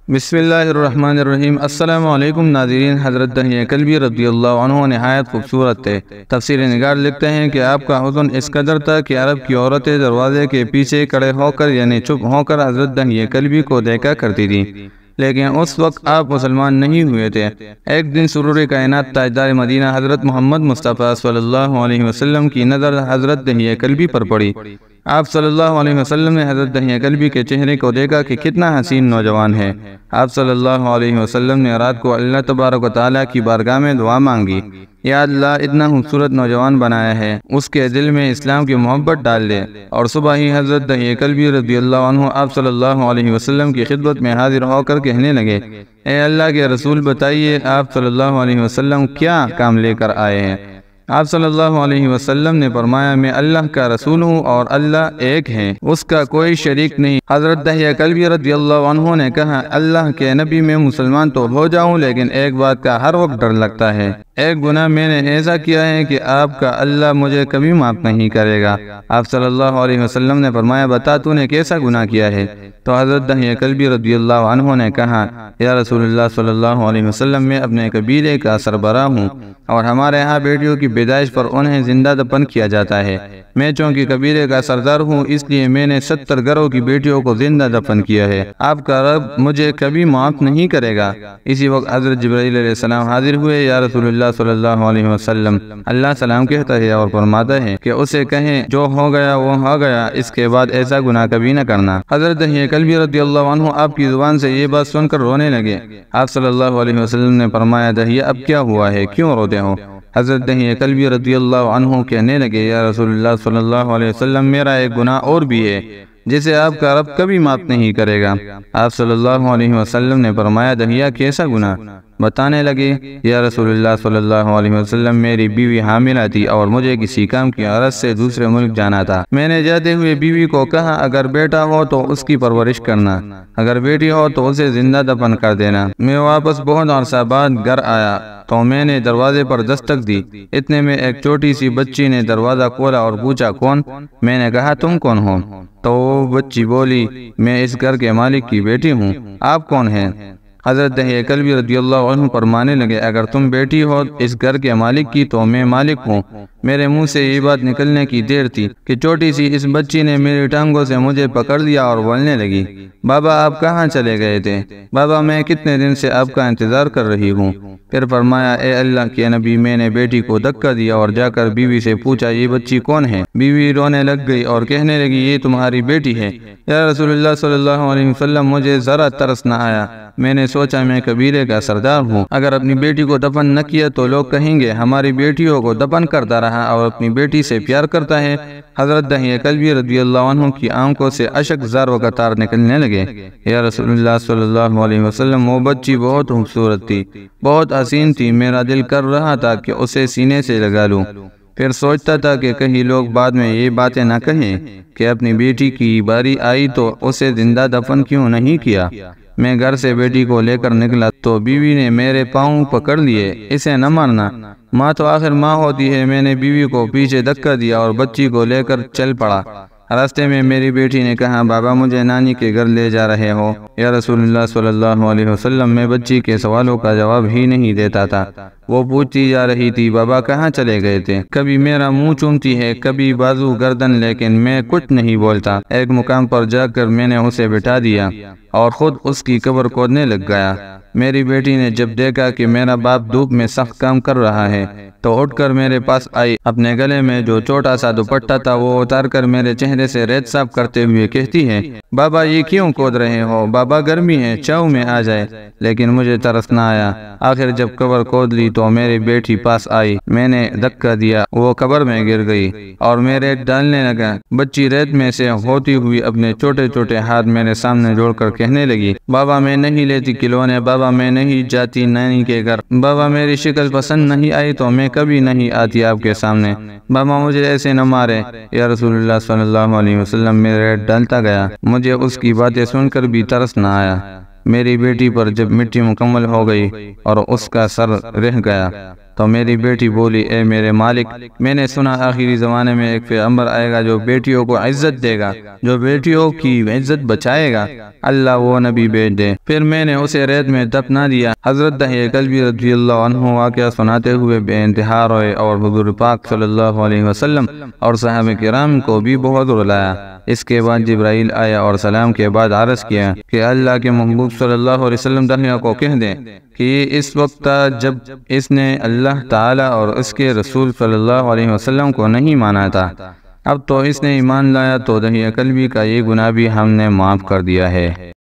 بسم اللہ الرحمن الرحیم۔ السلام علیکم ناظرین۔ حضرت دہیہ کلبی رضی اللہ عنہ نہایت خوبصورت تھے۔ تفسیر نگار لکھتے ہیں کہ آپ کا حسن اس قدر تھا کہ عرب کی عورتیں دروازے کے پیچھے کھڑے ہو کر یعنی چپ ہو کر حضرت دہیہ کلبی کو دیکھا کرتی تھی، لیکن اس وقت آپ مسلمان نہیں ہوئے تھے۔ ایک دن سرور کائنات تاجدار مدینہ حضرت محمد مصطفیٰ صلی اللہ علیہ وسلم کی نظر حضرت دہیہ کلبی پر پڑی۔ آپ صلی اللہ علیہ وسلم نے حضرت دہیہ کلبی کے چہرے کو دیکھا کہ کتنا حسین نوجوان ہے۔ آپ صلی اللہ علیہ وسلم نے رات کو اللہ تبارک و تعالیٰ کی بارگاہ میں دعا مانگی، یا اللہ اتنا خوبصورت نوجوان بنایا ہے، اس کے دل میں اسلام کی محبت ڈال دے۔ اور صبح ہی حضرت دہیہ کلبی رضی اللہ عنہ آپ صلی اللہ علیہ وسلم کی خدمت میں حاضر ہو کر کہنے لگے، اے اللہ کے رسول بتائیے آپ صلی اللہ علیہ وسلم کیا کام لے کر آئے ہیں؟ آپ صلی اللہ علیہ وسلم نے فرمایا، میں اللہ کا رسول ہوں اور اللہ ایک ہے، اس کا کوئی شریک نہیں۔ حضرت دہیہ کلبی رضی اللہ عنہ نے کہا، اللہ کے نبی میں مسلمان تو ہو جاؤں، لیکن ایک بات کا ہر وقت ڈر لگتا ہے، ایک گناہ میں نے ایسا کیا ہے کہ آپ کا اللہ مجھے کبھی معاف نہیں کرے گا۔ آپ صلی اللہ علیہ وسلم نے فرمایا، بتا تو نے کیسا گناہ کیا ہے؟ تو حضرت دہیہ کلبی رضی اللہ عنہ نے کہا، یا رسول اللہ صلی اللہ علیہ وسلم، میں اپنے قبیلے کا سربراہ ہوں اور ہمارے ہاں بیٹیوں کی پیدائش پر انہیں زندہ دفن کیا جاتا ہے۔ میں چونکہ قبیلے کا سردار ہوں، اس لیے میں نے 70 گھروں کی بیٹیوں کو زندہ دفن کیا ہے۔ آپ کا رب مجھے کبھی معاف نہیں کرے گا۔ اسی وقت حضرت جبرائیل علیہ السلام حاضر ہوئے۔ یا رسول اللہ صلی اللہ علیہ وسلم، اللہ سلام کہتا ہے اور فرماتا ہے کہ اسے کہیں جو ہو گیا وہ ہو گیا، اس کے بعد ایسا گناہ کبھی نہ کرنا۔ حضرت دہیہ کلبی رضی اللہ عنہ آپ کی زبان سے یہ بات سن کر رونے لگے۔ آپ صلی اللہ علیہ وسلم نے فرمایا، دہیہ اب کیا ہوا ہے، کیوں روتے ہو؟ حضرت دہیہ کلبی رضی اللہ عنہ کہنے لگے، یا رسول اللہ صلی اللہ علیہ وسلم، میرا ایک گناہ اور بھی ہے جسے آپ کا رب کبھی معاف نہیں کرے گا۔ آپ صلی اللہ علیہ وسلم نے فرمایا، دہیہ کیسا گناہ؟ بتانے لگے، یا رسول اللہ صلی اللہ علیہ وسلم، میری بیوی حاملہ تھی اور مجھے کسی کام کی غرض سے دوسرے ملک جانا تھا۔ میں نے جاتے ہوئے بیوی کو کہا، اگر بیٹا ہو تو اس کی پرورش کرنا، اگر بیٹی ہو تو اسے زندہ دفن کر دینا۔ میں واپس بہت عرصہ بعد گھر آیا تو میں نے دروازے پر دستک دی، اتنے میں ایک چھوٹی سی بچی نے دروازہ کھولا اور پوچھا، کون؟ میں نے کہا، تم کون ہو؟ تو وہ بچی بولی، میں اس گھر کے مالک کی بیٹی ہوں، آپ کون ہیں؟ حضرت دہیہ کلبی رضی اللہ عنہ فرمانے لگے، اگر تم بیٹی ہو اس گھر کے مالک کی تو میں مالک ہوں۔ میرے منہ سے یہ بات نکلنے کی دیر تھی کہ چھوٹی سی اس بچی نے میری ٹانگوں سے مجھے پکڑ لیا اور بولنے لگی، بابا آپ کہاں چلے گئے تھے؟ بابا میں کتنے دن سے آپ کا انتظار کر رہی ہوں۔ پھر فرمایا، اے اللہ کے نبی، میں نے بیٹی کو دھکا دیا اور جا کر بیوی سے پوچھا، یہ بچی کون ہے؟ بیوی رونے لگ گئی اور کہنے لگی، یہ تمہاری بیٹی ہے۔ یا رسول اللہ صلی اللہ علیہ وسلم، مجھے ذرا ترس نہ آیا۔ میں نے سوچا میں قبیلے کا سردار ہوں، اگر اپنی بیٹی کو دفن نہ کیا تو لوگ کہیں گے ہماری بیٹیوں کو دفن کرتا رہا اور اپنی بیٹی سے پیار کرتا ہے۔ حضرت دہیہ کلبی رضی اللہ عنہ کی آنکھوں سے اشک زار و قطار نکلنے لگے۔ یا رسول اللہ صلی اللہ علیہ وسلم، وہ بچی بہت خوبصورت تھی، بہت حسین تھی، میرا دل کر رہا تھا کہ اسے سینے سے لگا لوں۔ پھر سوچتا تھا کہ کہیں لوگ بعد میں یہ باتیں نہ کہیں کہ اپنی بیٹی کی باری آئی تو اسے زندہ دفن کیوں نہیں کیا۔ میں گھر سے بیٹی کو لے کر نکلا تو بیوی نے میرے پاؤں پکڑ لیے، اسے نہ مارنا، ماں تو آخر ماں ہوتی ہے۔ میں نے بیوی کو پیچھے دھکا دیا اور بچی کو لے کر چل پڑا۔ راستے میں میری بیٹی نے کہا، بابا مجھے نانی کے گھر لے جا رہے ہو؟ یا رسول اللہ صلی اللہ علیہ وسلم، میں بچی کے سوالوں کا جواب ہی نہیں دیتا تھا۔ وہ پوچھتی جا رہی تھی، بابا کہاں چلے گئے تھے؟ کبھی میرا منہ چومتی ہے، کبھی بازو گردن، لیکن میں کچھ نہیں بولتا۔ ایک مقام پر جا کر میں نے اسے بٹھا دیا اور خود اس کی قبر کھودنے لگ گیا۔ میری بیٹی نے جب دیکھا کہ میرا باپ دھوپ میں سخت کام کر رہا ہے تو اٹھ کر میرے پاس آئی، اپنے گلے میں جو چھوٹا سا دوپٹہ تھا وہ اتار کر میرے چہرے سے ریت صاف کرتے ہوئے کہتی ہے، بابا یہ کیوں کھود رہے ہو؟ بابا گرمی ہے، چاؤ میں آ جائے۔ لیکن مجھے ترس نہ آیا۔ آخر جب قبر کھود لی تو میری بیٹی پاس آئی، میں نے دھکا دیا، وہ قبر میں گر گئی اور میں ریت ڈالنے لگا۔ بچی ریت میں سے ہوتی ہوئی اپنے چھوٹے چھوٹے ہاتھ میرے سامنے جوڑ کر کہنے لگی، بابا میں نہیں لیتی کھلونے، بابا میں نہیں جاتی نانی کے گھر، بابا میری شکل پسند نہیں آئی تو میں کبھی نہیں آتی آپ کے سامنے، بابا مجھے ایسے نہ مارے۔ یا رسول اللہ صلی اللہ علیہ وسلم، میں ریت ڈالتا گیا، مجھے اس کی باتیں سن کر بھی ترس نہ آیا۔ میری بیٹی پر جب مٹی مکمل ہو گئی اور اس کا سر رہ گیا تو میری بیٹی بولی اے میرے مالک، میں نے سنا آخری زمانے میں ایک پیغمبر آئے گا جو بیٹیوں کو عزت دے گا، جو بیٹیوں کی عزت بچائے گا، اللہ وہ نبی بھیج دے۔ پھر میں نے اسے ریت میں دفنا دیا۔ حضرت دحیہ کلبی رضی اللہ عنہ واقعہ سناتے ہوئے بے انتہا روئے اور حضور پاک صلی اللہ علیہ وسلم اور صحابہ کرام کو بھی بہت رلایا۔ اس کے بعد جبرائیل آیا اور سلام کے بعد عرض کیا کہ اللہ کے محبوب صلی اللہ علیہ وسلم دحیہ کو کہہ دیں کہ اس وقت تھا جب اس نے اللہ تعالیٰ اور اس کے رسول صلی اللہ علیہ وسلم کو نہیں مانا تھا، اب تو اس نے ایمان لایا تو دحیہ کلبی کا یہ گناہ بھی ہم نے معاف کر دیا ہے۔